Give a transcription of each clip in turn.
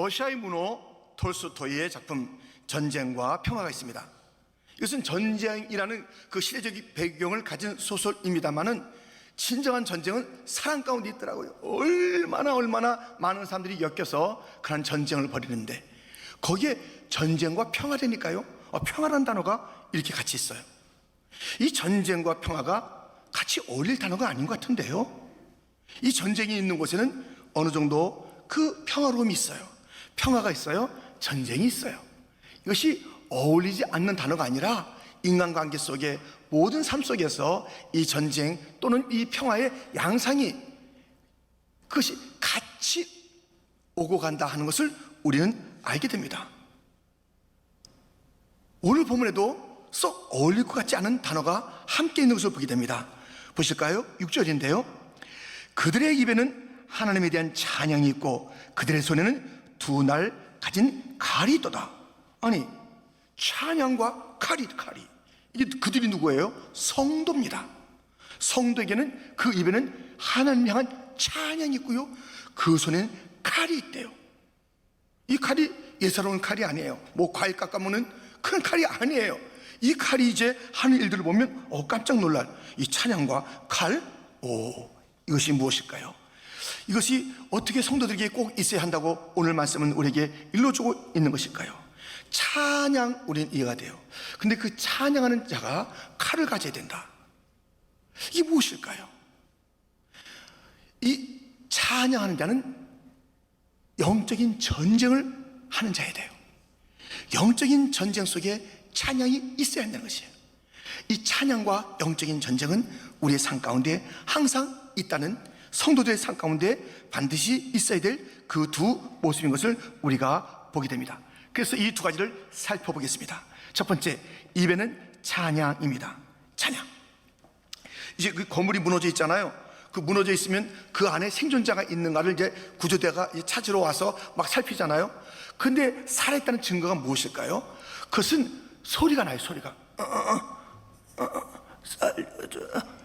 러시아의 문호 톨스토이의 작품 전쟁과 평화가 있습니다. 이것은 전쟁이라는 그 시대적 배경을 가진 소설입니다만은 진정한 전쟁은 사랑 가운데 있더라고요. 얼마나 많은 사람들이 엮여서 그런 전쟁을 벌이는데 거기에 전쟁과 평화라니까요. 평화라는 단어가 이렇게 같이 있어요. 이 전쟁과 평화가 같이 어울릴 단어가 아닌 것 같은데요. 이 전쟁이 있는 곳에는 어느 정도 그 평화로움이 있어요. 평화가 있어요. 전쟁이 있어요. 이것이 어울리지 않는 단어가 아니라 인간관계 속에 모든 삶 속에서 이 전쟁 또는 이 평화의 양상이 그것이 같이 오고 간다 하는 것을 우리는 알게 됩니다. 오늘 본문에도 썩 어울릴 것 같지 않은 단어가 함께 있는 것을 보게 됩니다. 보실까요? 6절인데요. 그들의 입에는 하나님에 대한 찬양이 있고 그들의 손에는 두 날 가진 칼이 있도다. 아니, 찬양과 칼이 이게 그들이 누구예요? 성도입니다. 성도에게는 그 입에는 하나님 향한 찬양이 있고요, 그 손에는 칼이 있대요. 이 칼이 예사로운 칼이 아니에요. 뭐 과일 깎아먹는 그런 칼이 아니에요. 이 칼이 이제 하는 일들을 보면 깜짝 놀랄 이 찬양과 칼. 이것이 무엇일까요? 이것이 어떻게 성도들에게 꼭 있어야 한다고 오늘 말씀은 우리에게 일러주고 있는 것일까요? 찬양, 우리는 이해가 돼요. 근데 그 찬양하는 자가 칼을 가져야 된다. 이게 무엇일까요? 이 찬양하는 자는 영적인 전쟁을 하는 자야 돼요. 영적인 전쟁 속에 찬양이 있어야 한다는 것이에요. 이 찬양과 영적인 전쟁은 우리의 삶 가운데 항상 있다는, 성도들의 삶 가운데 반드시 있어야 될 그 두 모습인 것을 우리가 보게 됩니다. 그래서 이 두 가지를 살펴보겠습니다. 첫 번째, 입에는 찬양입니다. 찬양. 이제 그 건물이 무너져 있잖아요. 그 무너져 있으면 그 안에 생존자가 있는가를 이제 구조대가 찾으러 와서 막 살피잖아요. 근데 살아있다는 증거가 무엇일까요? 그것은 소리가 나요. 소리가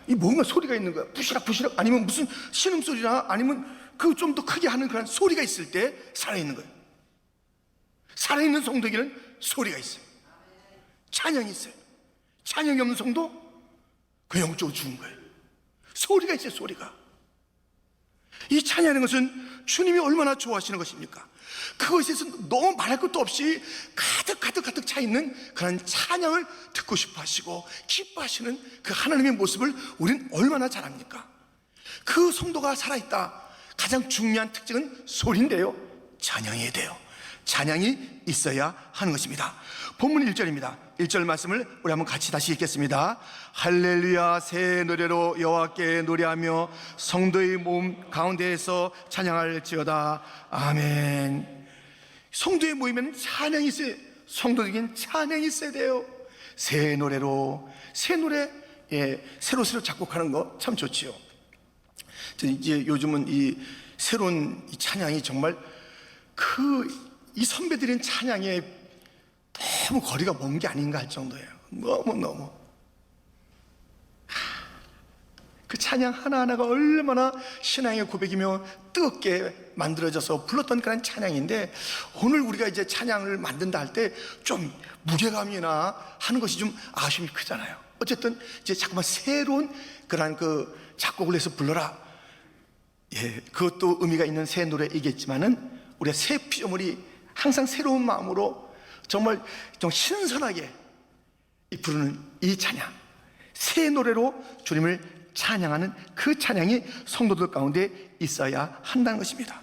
이 뭔가 소리가 있는 거야. 부시락 아니면 무슨 신음소리나 아니면 그 좀 더 크게 하는 그런 소리가 있을 때 살아있는 거예요. 살아있는 성도에게는 소리가 있어요. 찬양이 있어요. 찬양이 없는 성도, 그 영적으로 죽은 거예요. 소리가 있어요. 소리가. 이 찬양하는 것은 주님이 얼마나 좋아하시는 것입니까? 그것에 대해서 너무 말할 것도 없이 가득 차 있는 그런 찬양을 듣고 싶어 하시고 기뻐하시는 그 하나님의 모습을 우리는 얼마나 잘 압니까? 그 성도가 살아있다. 가장 중요한 특징은 소리인데요, 찬양해야 돼요. 찬양이 있어야 하는 것입니다. 본문 1절입니다. 1절 말씀을 우리 한번 같이 다시 읽겠습니다. 할렐루야, 새 노래로 여호와께 노래하며 성도의 몸 가운데에서 찬양할지어다. 아멘. 성도의 모임에는 찬양이 있어요. 성도에게는 찬양이 있어야 돼요. 새 노래로, 새 노래, 새로 작곡하는 거 참 좋지요. 이제 요즘은 이 새로운 이 찬양이 정말 이 선배들인 찬양에 너무 거리가 먼 게 아닌가 할 정도예요. 너무 그 찬양 하나하나가 얼마나 신앙의 고백이며 뜨겁게 만들어져서 불렀던 그런 찬양인데, 오늘 우리가 이제 찬양을 만든다 할 때 좀 무게감이나 하는 것이 좀 아쉬움이 크잖아요. 어쨌든 이제 자꾸만 새로운 그런 그 작곡을 해서 불러라. 그것도 의미가 있는 새 노래이겠지만은 우리가 새 피조물이 항상 새로운 마음으로 정말 좀 신선하게 부르는 이 찬양, 새 노래로 주님을 찬양하는 그 찬양이 성도들 가운데 있어야 한다는 것입니다.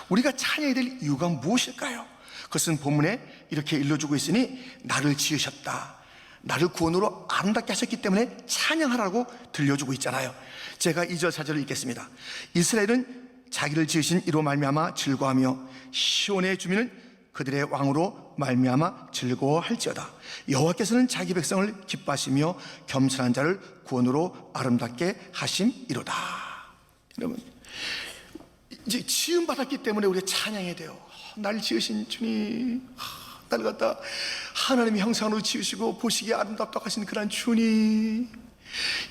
우리가 찬양해야 될 이유가 무엇일까요? 그것은 본문에 이렇게 일러주고 있으니 나를 지으셨다, 나를 구원으로 아름답게 하셨기 때문에 찬양하라고 들려주고 있잖아요. 제가 2절 4절을 읽겠습니다. 이스라엘은 자기를 지으신 이로 말미암아 즐거워하며 시온의 주민은 그들의 왕으로 말미암아 즐거워할지어다. 여호와께서는 자기 백성을 기뻐하시며 겸손한 자를 구원으로 아름답게 하심이로다. 여러분, 이제 지음 받았기 때문에 우리가 찬양해야 돼요. 날 지으신 주님, 나를 갖다 하나님의 형상으로 지으시고 보시기에 아름답다고 하신 그런 주님,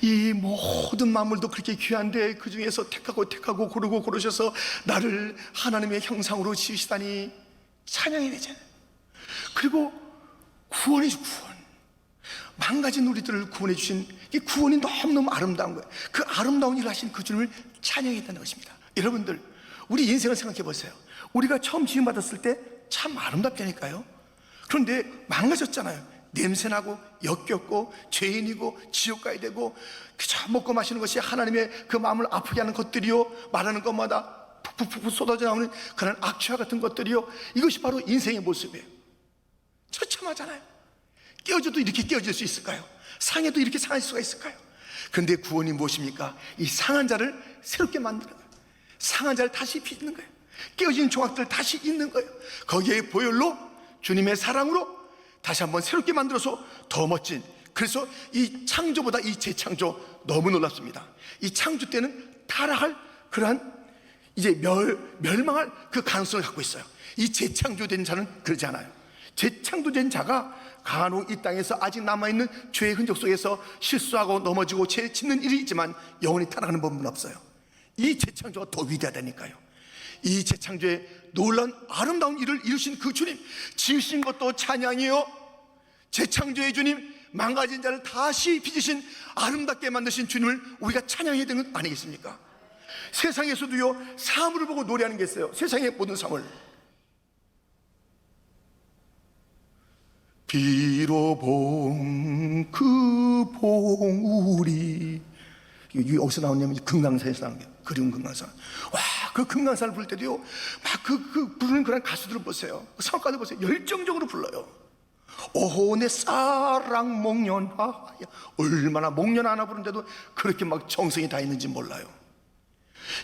이 모든 만물도 그렇게 귀한데 그 중에서 택하고 고르셔서 나를 하나님의 형상으로 지으시다니, 찬양해야 되잖아요. 그리고 구원이죠, 구원. 망가진 우리들을 구원해 주신 이 구원이 너무너무 아름다운 거예요. 그 아름다운 일을 하신 그 주님을 찬양했다는 것입니다. 여러분들, 우리 인생을 생각해 보세요. 우리가 처음 지음받았을 때 참 아름답다니까요. 그런데 망가졌잖아요. 냄새나고 역겹고 죄인이고 지옥 가야 되고 그저 먹고 마시는 것이 하나님의 그 마음을 아프게 하는 것들이요, 말하는 것마다 푹푹푹 쏟아져 나오는 그런 악취와 같은 것들이요, 이것이 바로 인생의 모습이에요. 처참하잖아요. 깨어져도 이렇게 깨어질 수 있을까요? 상해도 이렇게 상할 수가 있을까요? 그런데 구원이 무엇입니까? 이 상한 자를 새롭게 만드는 거예요. 상한 자를 다시 빚는 거예요. 깨어진 조각들을 다시 잇는 거예요. 거기에 보혈로, 주님의 사랑으로 다시 한번 새롭게 만들어서 더 멋진, 그래서 이 창조보다 이 재창조 너무 놀랍습니다. 이 창조 때는 타락할 그러한 이제 멸망할 그 가능성을 갖고 있어요. 이 재창조된 자는 그러지 않아요. 재창조된 자가 간혹 이 땅에서 아직 남아있는 죄의 흔적 속에서 실수하고 넘어지고 죄 짓는 일이 있지만 영원히 타락하는 법은 없어요. 이 재창조가 더 위대하다니까요. 이 재창조의 놀라운 아름다운 일을 이루신 그 주님, 지으신 것도 찬양이요, 재창조의 주님, 망가진 자를 다시 빚으신 아름답게 만드신 주님을 우리가 찬양해야 되는 것 아니겠습니까? 세상에서도요, 사물을 보고 노래하는 게 있어요. 세상의 모든 사물. 비로 봉 그 봉우리, 이게 어디서 나오냐면 금강산에서 나온 게, 그리운 금강산. 와, 그 금강산을 부를 때도요, 막 그 부르는 그런 가수들을 보세요. 그 성가들 보세요. 열정적으로 불러요. 오호 내 사랑 목련하야. 얼마나 목련 하나 부르는데도 그렇게 막 정성이 다 있는지 몰라요.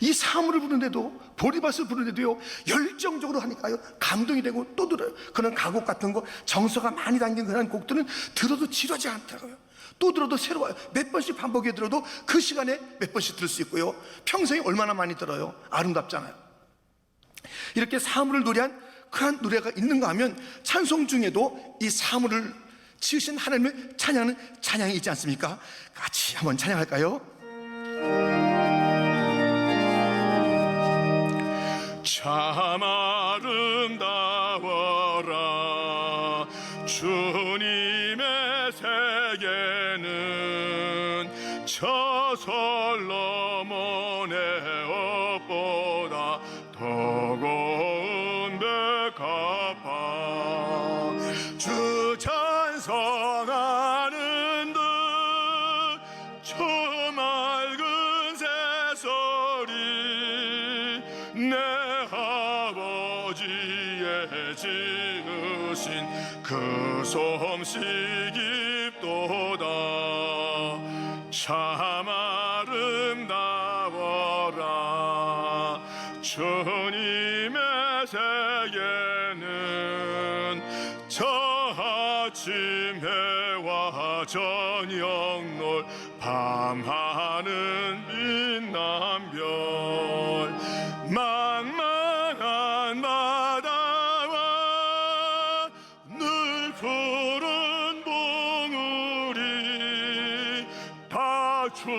이 사물을 부르는데도, 보리밭을 부르는데도요, 열정적으로 하니까요, 감동이 되고 또 들어요. 그런 가곡 같은 거, 정서가 많이 담긴 그런 곡들은 들어도 지루하지 않더라고요. 또 들어도 새로워요. 몇 번씩 반복해 들어도 그 시간에 몇 번씩 들을 수 있고요, 평생에 얼마나 많이 들어요. 아름답잖아요. 이렇게 사물을 노래한 그런 노래가 있는가 하면 찬송 중에도 이 사물을 지으신 하나님을 찬양하는 찬양이 있지 않습니까? 같이 한번 찬양할까요? 참 아름다워라 주님의 세계는 저 솔로몬의 옷보다 더 고운 백합화. 주 찬송하는 듯 저 맑은 새소리 내 아버지의 지으신 그 솜씨 깊도다. 참 아름다워라 주님의 세계는 저 아침 해와 저녁 놀 밤하는 빛남별. 망망한 바다와 늘 푸른 봉우리 다 주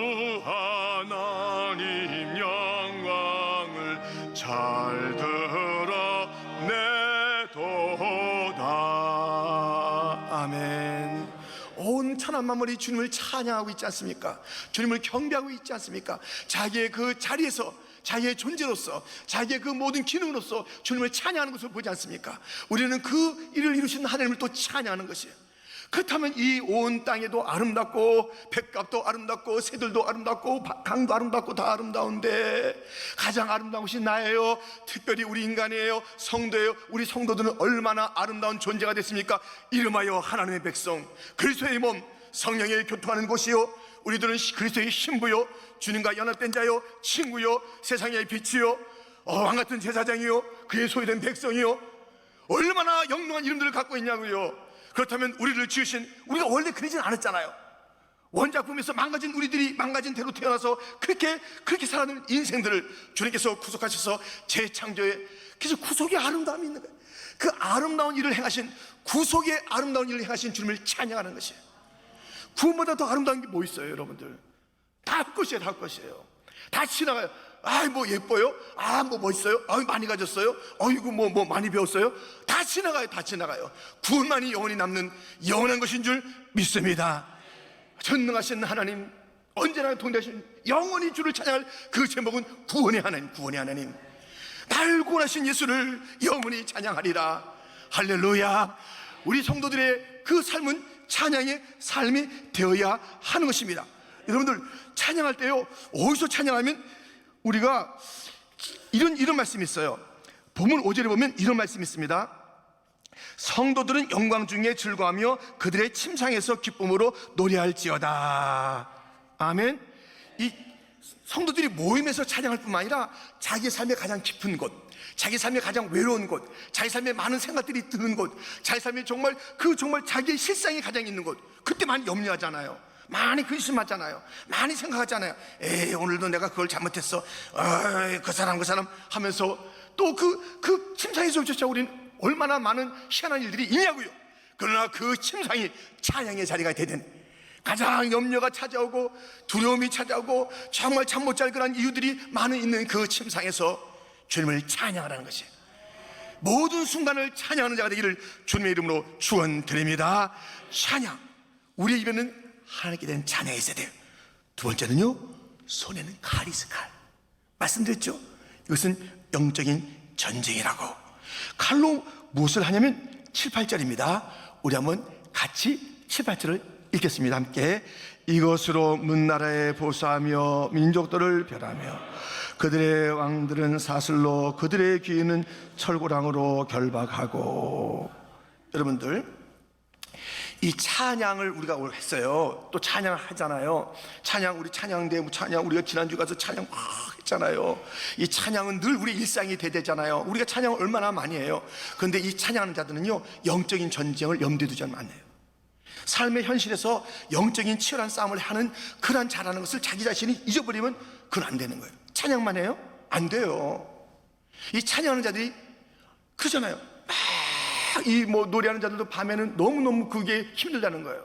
하나님 영광을 잘 드러내도다. 아멘. 온 천한 만물이 주님을 찬양하고 있지 않습니까? 주님을 경배하고 있지 않습니까? 자기의 그 자리에서, 자기의 존재로서, 자기의 그 모든 기능으로서 주님을 찬양하는 것을 보지 않습니까? 우리는 그 일을 이루신 하나님을 또 찬양하는 것이에요. 그렇다면 이 온 땅에도 아름답고 백합도 아름답고 새들도 아름답고 강도 아름답고 다 아름다운데 가장 아름다운 것이 나예요. 특별히 우리 인간이에요. 성도예요. 우리 성도들은 얼마나 아름다운 존재가 됐습니까? 이름하여 하나님의 백성, 그리스도의 몸, 성령의 교통하는 곳이요, 우리들은 그리스도의 신부요, 주님과 연합된 자요, 친구요, 세상의 빛이요, 왕같은 제사장이요, 그의 소유된 백성이요, 얼마나 영롱한 이름들을 갖고 있냐고요. 그렇다면 우리를 지으신, 우리가 원래 그러진 않았잖아요. 원작품에서 망가진 우리들이 망가진 대로 태어나서 그렇게 살아가는 인생들을 주님께서 구속하셔서 재창조에, 그래서 구속의 아름다움이 있는 거예요. 그 아름다운 일을 행하신, 구속의 아름다운 일을 행하신 주님을 찬양하는 것이에요. 구원보다 더 아름다운 게 뭐 있어요, 여러분들? 다 것이에요, 다 것이에요. 다 지나가요. 아, 뭐 예뻐요? 아, 뭐 멋있어요? 아, 많이 가졌어요? 어이구, 뭐 많이 배웠어요? 다 지나가요, 다 지나가요. 구원만이 영원히 남는 영원한 것인 줄 믿습니다. 전능하신 하나님, 언제나 동대하신 영원히 주를 찬양할 그 제목은 구원의 하나님, 구원의 하나님. 날 구원하신 예수를 영원히 찬양하리라. 할렐루야. 우리 성도들의 그 삶은 찬양의 삶이 되어야 하는 것입니다. 여러분들, 찬양할 때요, 어디서 찬양하면 우리가 이런 말씀이 있어요. 본문 5절에 보면 이런 말씀이 있습니다. 성도들은 영광 중에 즐거워하며 그들의 침상에서 기쁨으로 노래할지어다. 아멘. 이 성도들이 모임에서 찬양할 뿐만 아니라 자기 삶의 가장 깊은 곳, 자기 삶의 가장 외로운 곳, 자기 삶에 많은 생각들이 드는 곳, 자기 삶에 정말 자기의 실상이 가장 있는 곳, 그때 많이 염려하잖아요. 많이 근심하잖아요. 많이 생각하잖아요. 에이, 오늘도 내가 그걸 잘못했어. 그 사람 하면서 또 그 침상에서조차 우리는 얼마나 많은 희한한 일들이 있냐고요. 그러나 그 침상이 찬양의 자리가 되는, 가장 염려가 찾아오고 두려움이 찾아오고 정말 잠 못 잘 그런 이유들이 많은 있는 그 침상에서 주님을 찬양하라는 것이에요. 모든 순간을 찬양하는 자가 되기를 주님의 이름으로 축원드립니다. 찬양, 우리의 입에는 하나님께 대한 찬양이 있어야 돼요. 두 번째는요, 손에는 칼이 있어요. 칼. 말씀드렸죠? 이것은 영적인 전쟁이라고. 칼로 무엇을 하냐면 7, 8절입니다 우리 한번 같이 7, 8절을 읽겠습니다. 함께. 이것으로 문나라에 보수하며 민족들을 멸하며 그들의 왕들은 사슬로 그들의 귀인은 철고랑으로 결박하고. 여러분들, 이 찬양을 우리가 오늘 했어요. 또 찬양을 하잖아요. 찬양, 우리 찬양대 찬양, 우리가 지난주 가서 찬양 막 했잖아요. 이 찬양은 늘 우리 일상이 되잖아요. 우리가 찬양을 얼마나 많이 해요. 그런데 이 찬양하는 자들은요, 영적인 전쟁을 염두에 두지 않아요. 삶의 현실에서 영적인 치열한 싸움을 하는 그러한 잘하는 것을 자기 자신이 잊어버리면 그건 안 되는 거예요. 찬양만 해요? 안 돼요. 이 찬양하는 자들이 그러잖아요. 이 노래하는 자들도 밤에는 너무너무 그게 힘들다는 거예요.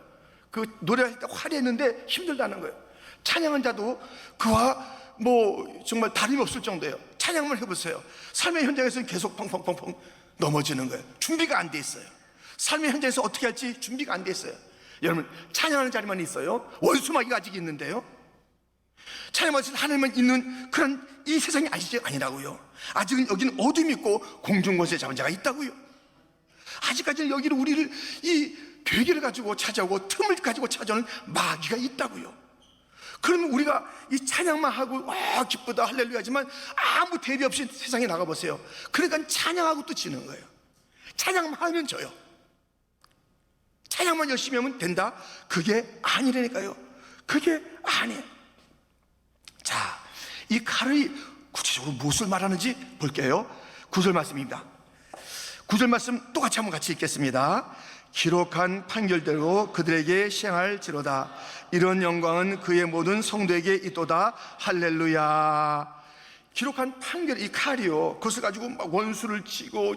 그 노래할 때 화려했는데 힘들다는 거예요. 찬양한 자도 그와 정말 다름이 없을 정도예요. 찬양만 해보세요. 삶의 현장에서는 계속 펑펑펑펑 넘어지는 거예요. 준비가 안 돼 있어요. 삶의 현장에서 어떻게 할지 준비가 안 돼 있어요. 여러분, 찬양하는 자리만 있어요? 원수마귀가 아직 있는데요. 찬양하는 하나님만 있는 그런 이 세상이 아니라고요. 아직은 여기는 어둠이 있고 공중권세 잡은 자가 있다고요. 아직까지는 여기를 우리를 이 괴계를 가지고 찾아오고 틈을 가지고 찾아오는 마귀가 있다고요. 그러면 우리가 이 찬양만 하고 기쁘다 할렐루야 하지만 아무 대비 없이 세상에 나가보세요. 그러니까 찬양하고 또 지는 거예요. 찬양만 하면 져요. 찬양만 열심히 하면 된다? 그게 아니라니까요. 그게 아니에요. 자, 이 칼이 구체적으로 무엇을 말하는지 볼게요. 9절 말씀입니다. 9절 말씀 똑같이 한번 같이 읽겠습니다. 기록한 판결대로 그들에게 시행할지로다. 이런 영광은 그의 모든 성도에게 있도다. 할렐루야. 기록한 판결, 이 칼이요, 그것을 가지고 막 원수를 치고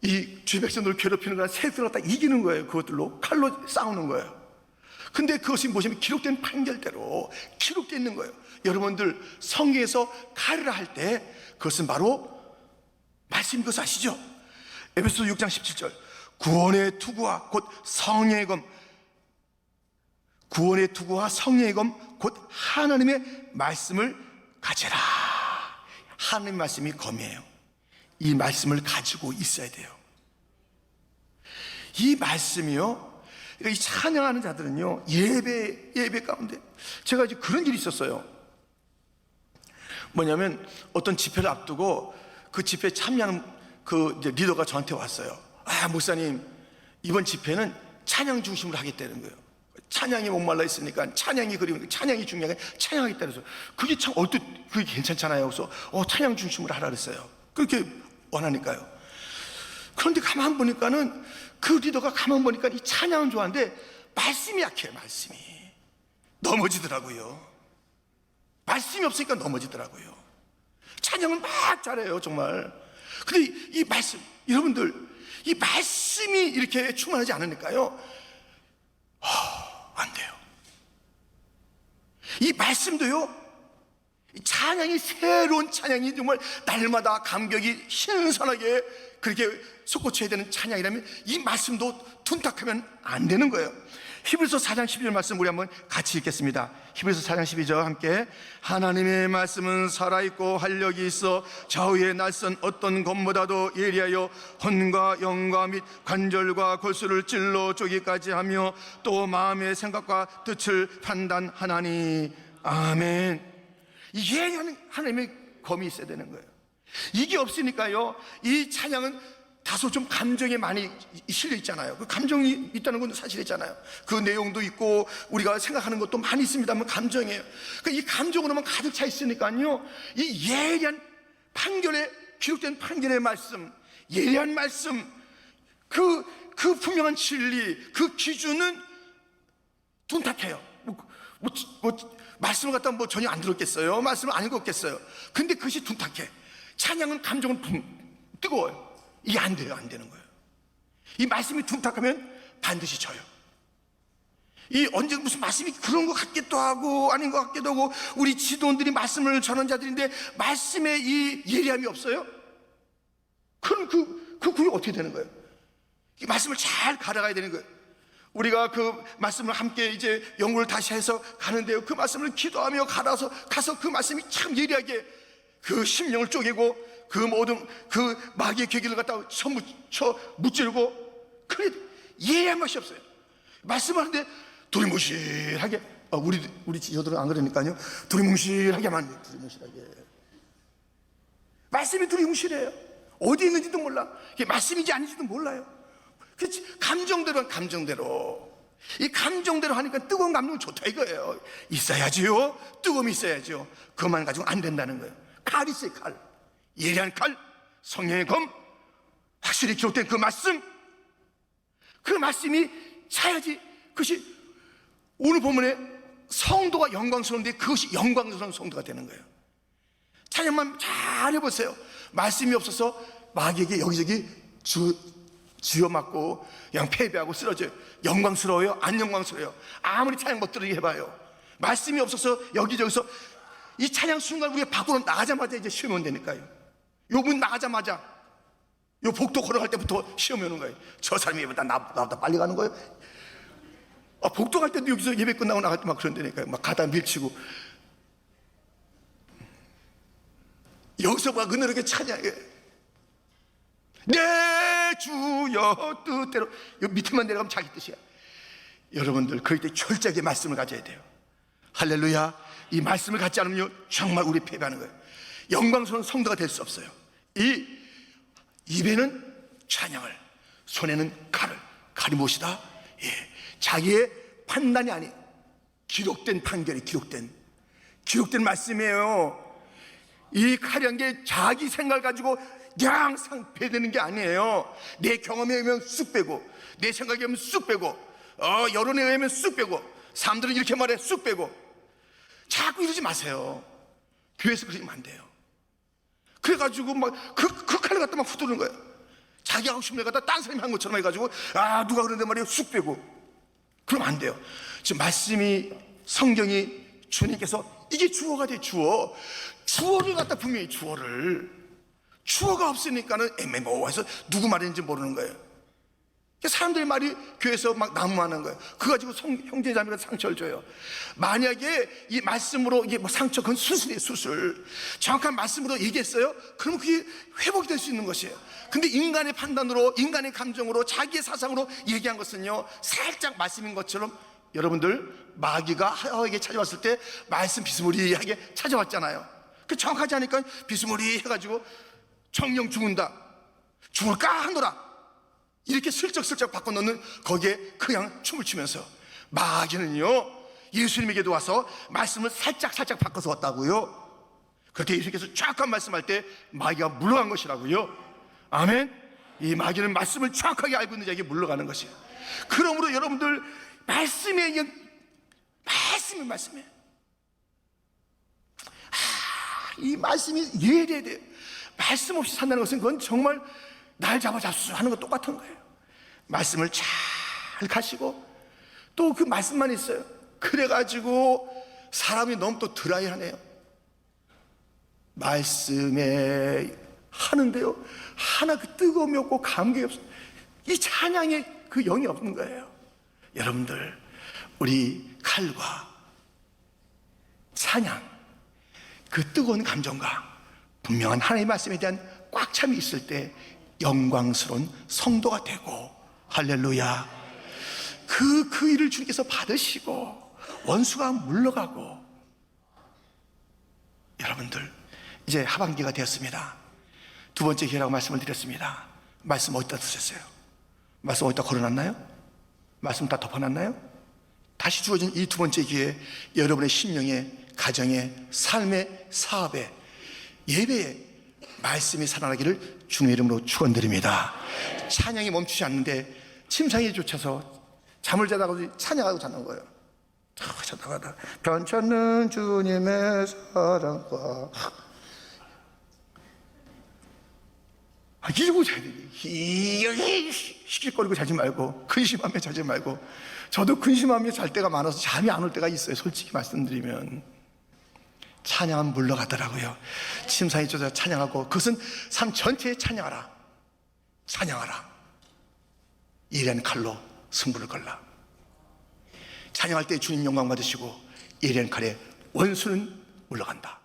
이 주의 백성들을 괴롭히는 거야. 세트로 딱 이기는 거예요. 그것들로 칼로 싸우는 거예요. 근데 그것이 무엇이냐면 기록된 판결대로 기록되어 있는 거예요. 여러분들, 성경에서 칼이라 할 때 그것은 바로 말씀인 것을 아시죠? 에베소서 6장 17절, 구원의 투구와 곧 성령의 검, 구원의 투구와 성령의 검 곧 하나님의 말씀을 가져라. 하나님의 말씀이 검이에요. 이 말씀을 가지고 있어야 돼요. 이 말씀이요, 그러니까 이 찬양하는 자들은요, 예배 가운데 제가 이제 그런 일이 있었어요. 뭐냐면 어떤 집회를 앞두고 그 집회에 참여하는 그 이제 리더가 저한테 왔어요. 목사님, 이번 집회는 찬양 중심으로 하겠다는 거예요. 찬양이 목말라 있으니까 찬양이 그리우니까 찬양이 중요하게 찬양하겠다 그래서 그게 참 그게 괜찮잖아요. 그래서 찬양 중심으로 하라 그랬어요. 그렇게 원하니까요. 그런데 가만 보니까는 그 리더가 가만 보니까 이 찬양은 좋아하는데 말씀이 약해요. 말씀이 넘어지더라고요. 말씀이 없으니까 넘어지더라고요. 찬양은 막 잘해요, 정말. 근데 이 말씀, 여러분들, 이 말씀이 이렇게 충만하지 않으니까요, 안 돼요. 이 말씀도요, 찬양이, 새로운 찬양이 정말 날마다 감격이 신선하게 그렇게 솟구쳐야 되는 찬양이라면 이 말씀도 둔탁하면 안 되는 거예요. 히브리서 4장 12절 말씀 우리 한번 같이 읽겠습니다. 히브리서 4장 12절 함께. 하나님의 말씀은 살아있고 활력이 있어 좌우의 낯선 어떤 검보다도 예리하여 혼과 영과 및 관절과 골수를 찔러 쪼기까지 하며 또 마음의 생각과 뜻을 판단하나니. 아멘. 이 예리한 하나님의 검이 있어야 되는 거예요. 이게 없으니까요, 이 찬양은 다소 좀 감정에 많이 실려 있잖아요. 그 감정이 있다는 건 사실이잖아요. 그 내용도 있고 우리가 생각하는 것도 많이 있습니다만 감정이에요. 그러니까 이 감정으로만 가득 차 있으니까요, 이 예리한 판결에 기록된 판결의 말씀, 예리한 말씀, 그 분명한 진리, 그 기준은 둔탁해요. 말씀을 갖다 전혀 안 들었겠어요? 말씀을 안 읽었겠어요? 근데 그것이 둔탁해. 찬양은 감정은 뜨거워요. 이게 안 돼요. 안 되는 거예요. 이 말씀이 둔탁하면 반드시 져요. 이 언제 무슨 말씀이 그런 것 같기도 하고 아닌 것 같기도 하고, 우리 지도원들이 말씀을 전한 자들인데 말씀에 이 예리함이 없어요? 그럼 그 구이 어떻게 되는 거예요? 이 말씀을 잘 갈아가야 되는 거예요. 우리가 그 말씀을 함께 이제 연구를 다시 해서 가는데요, 그 말씀을 기도하며 가서 그 말씀이 참 예리하게 그 심령을 쪼개고 그 모든 그 마귀의 계기를 갖다가 무찌르고, 그래 예리한 것이 없어요. 말씀하는데 두리뭉실하게, 우리 지도들은 안 그러니까요, 두리뭉실하게만 해요. 두리뭉실하게 말씀이 두리뭉실해요. 어디 있는지도 몰라. 이게 말씀인지 아닌지도 몰라요. 그렇지, 감정대로 이 감정대로 하니까 뜨거운 감정은 좋다 이거예요. 있어야지요. 뜨거움이 있어야죠. 그것만 가지고 안 된다는 거예요. 칼이 있어요. 칼, 예리한 칼, 성령의 검, 확실히 기록된 그 말씀이 차야지. 그것이 오늘 본문에 성도가 영광스러운데 그것이 영광스러운 성도가 되는 거예요. 찬양만 잘 해보세요. 말씀이 없어서 마귀에게 여기저기 쥐어맞고 그냥 패배하고 쓰러져요. 영광스러워요? 안 영광스러워요? 아무리 찬양 멋들어지게 해봐요. 말씀이 없어서 여기저기서 이 찬양 순간 우리가 밖으로 나가자마자 이제 시험이 온다니까요. 요 문 나가자마자 요 복도 걸어갈 때부터 시험이 오는 거예요. 저 사람이 나보다 빨리 가는 거예요. 복도 갈 때도 여기서 예배 끝나고 나갈 때 막 그런다니까요. 막 가다 밀치고. 여기서 막 은혜롭게 찬양해. 내 주여 뜻대로. 요 밑에만 내려가면 자기 뜻이야. 여러분들 그럴 때 철저하게 말씀을 가져야 돼요. 할렐루야. 이 말씀을 갖지 않으면 정말 우리 패배하는 거예요. 영광스러운 성도가 될 수 없어요. 이 입에는 찬양을, 손에는 칼이 무엇이다? 자기의 판단이 아닌 기록된 판결이 기록된 말씀이에요. 이 칼이란 게 자기 생각을 가지고 양상 배되는 게 아니에요. 내 경험에 의하면 쑥 빼고, 내 생각에 의하면 쑥 빼고, 여론에 의하면 쑥 빼고, 사람들은 이렇게 말해 쑥 빼고. 자꾸 이러지 마세요. 교회에서 그러면 안 돼요. 그래가지고 막 그 칼을 갖다 막 후두르는 거예요. 자기 하고 싶은 걸 갖다 딴 사람이 한 것처럼 해가지고 누가 그러는데 말이에요 쑥 빼고. 그러면 안 돼요. 지금 말씀이, 성경이, 주님께서 이게 주어가 돼. 주어를 갖다 분명히 주어가 없으니까는 애매모호해서 누구 말인지 모르는 거예요. 사람들의 말이 교회에서 막 난무하는 거예요. 그거 가지고 형제자매가 상처를 줘요. 만약에 이 말씀으로 이게 상처, 그건 수술이에요. 수술. 정확한 말씀으로 얘기했어요. 그러면 그게 회복이 될 수 있는 것이에요. 근데 인간의 판단으로, 인간의 감정으로, 자기의 사상으로 얘기한 것은요, 살짝 말씀인 것처럼, 여러분들 마귀가 하와에게 찾아왔을 때 말씀 비스무리하게 찾아왔잖아요. 그 정확하지 않으니까 비스무리해가지고 정령 죽을까 하노라 이렇게 슬쩍슬쩍 바꿔놓는, 거기에 그냥 춤을 추면서, 마귀는요 예수님에게도 와서 말씀을 살짝 바꿔서 왔다고요. 그렇게 예수님께서 정확한 말씀할 때 마귀가 물러간 것이라고요. 아멘. 이 마귀는 말씀을 정확하게 알고 있는 자에게 물러가는 것이에요. 그러므로 여러분들 말씀에 이 말씀이 예리해야 돼요. 말씀 없이 산다는 것은 그건 정말 날 잡수 하는 거 똑같은 거예요. 말씀을 잘 가시고 또 그 말씀만 있어요. 그래가지고 사람이 너무 또 드라이하네요. 말씀에 하는데요, 하나 그 뜨거움이 없고 감격이 없어. 이 찬양에 그 영이 없는 거예요. 여러분들, 우리 칼과 찬양, 그 뜨거운 감정과 분명한 하나님의 말씀에 대한 꽉 참이 있을 때 영광스러운 성도가 되고, 할렐루야, 그 일을 주님께서 받으시고 원수가 물러가고. 여러분들, 이제 하반기가 되었습니다. 두 번째 기회라고 말씀을 드렸습니다. 말씀 어디다 두셨어요? 말씀 어디다 걸어놨나요? 말씀 다 덮어놨나요? 다시 주어진 이 두 번째 기회에 여러분의 심령에, 가정에, 삶의, 사업에, 예배에 말씀이 살아나기를 주님의 이름으로 축원드립니다. 찬양이 멈추지 않는데 침상에 쫓아서 잠을 자다가 찬양하고 자는 거예요. 자다가 변찮는 주님의 사랑과 이러고 자야 돼. 시끌거리고 자지 말고, 근심하며 자지 말고. 저도 근심하며 잘 때가 많아서 잠이 안 올 때가 있어요. 솔직히 말씀드리면. 찬양은 물러가더라고요. 침상에 쫓아 찬양하고, 그것은 삶 전체에 찬양하라. 찬양하라. 예리한 칼로 승부를 걸라. 찬양할 때 주님 영광 받으시고, 예리한 칼에 원수는 물러간다.